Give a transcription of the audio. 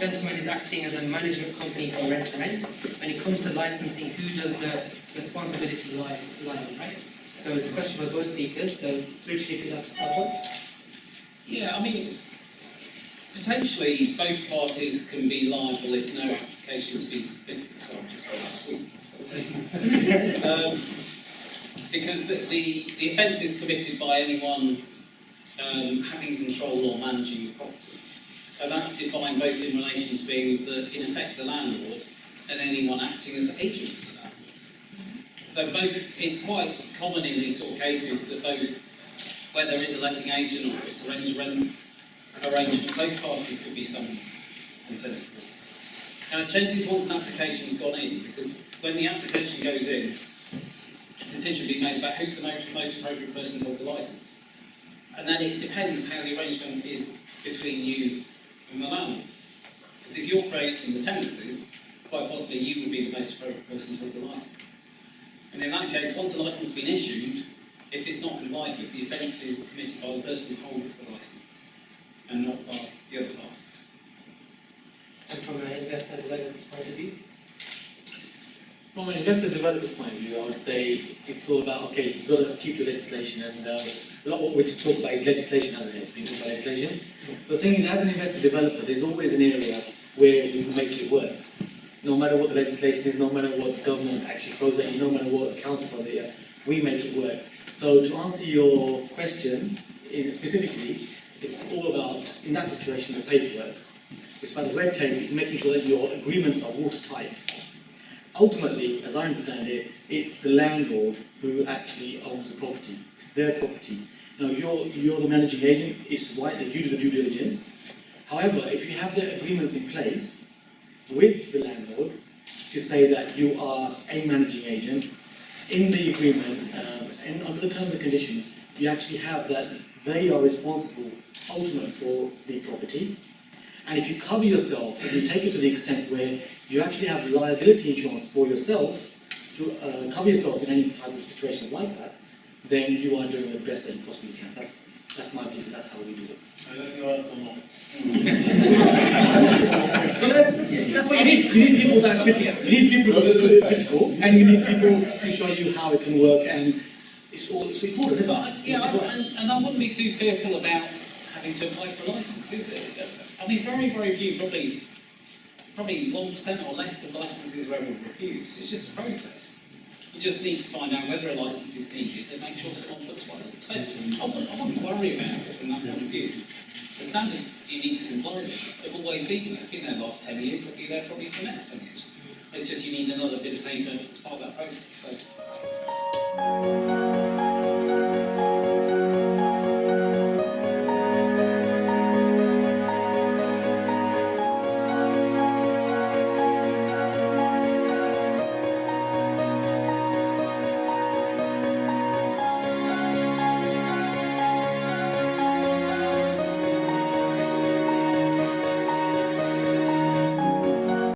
gentleman is acting as a management company for rent to rent. When it comes to licensing, who does the responsibility lie on, right? So it's a question for both speakers. So Richard, if you'd like to start off. Yeah, I mean, potentially both parties can be liable if no application has been submitted. So I'm just very sweet. Because the offence is committed by anyone having control or managing the property. And that's defined both in relation to being, in effect, the landlord and anyone acting as agent for the landlord. So both, it's quite common in these sort of cases that both, whether it's a letting agent or it's a rent-to-rent arrangement, both parties could be summoned and sensible. Now it changes once an application's gone in, because when the application goes in, a decision will be made about who's the most appropriate person to hold the licence. And then it depends how the arrangement is between you and the landlord. Because if you're creating the tenancies, quite possibly you would be the most appropriate person to hold the licence. And in that case, once the licence has been issued, if it's not complied with, the offence is committed by the person who holds the licence, and not by the other parties. And from an investor developer's point of view? From an investor developer's point of view, I would say it's all about, okay, you've got to keep the legislation, and a lot of what we just talk about is legislation, hasn't it? It's been talked about legislation. The thing is, as an investor developer, there's always an area where we can make it work. No matter what the legislation is, no matter what the government actually throws at you, no matter what the council throws at you, we make it work. So to answer your question, specifically, it's all about, in that situation, the paperwork. It's about the red tape, it's making sure that your agreements are watertight. Ultimately, as I understand it, it's the landlord who actually owns the property. It's their property. Now, you're the managing agent, it's right that you do the due diligence. However, if you have the agreements in place with the landlord to say that you are a managing agent, in the agreement, and under the terms and conditions, you actually have that they are responsible ultimately for the property. And if you cover yourself and you take it to the extent where you actually have liability insurance for yourself to cover yourself in any type of situation like that, then you are doing the best that you possibly can. That's my belief, that's how we do it. I let you answer more. But that's what you need. You need people that are critical. You need people who are critical, and you need people to show you how it can work, and it's important, isn't it? Yeah, and I wouldn't be too fearful about having to apply for a licence, is it? I mean, very, very few, probably 1% or less of licences are ever refused. It's just a process. You just need to find out whether a licence is needed and make sure someone puts one. So I wouldn't worry about it from that point of view. The standards you need to comply with have always been there. If you've been there the last 10 years, they'll be there probably for the next 10 years. It's just you need another bit of paper as part of that process. So.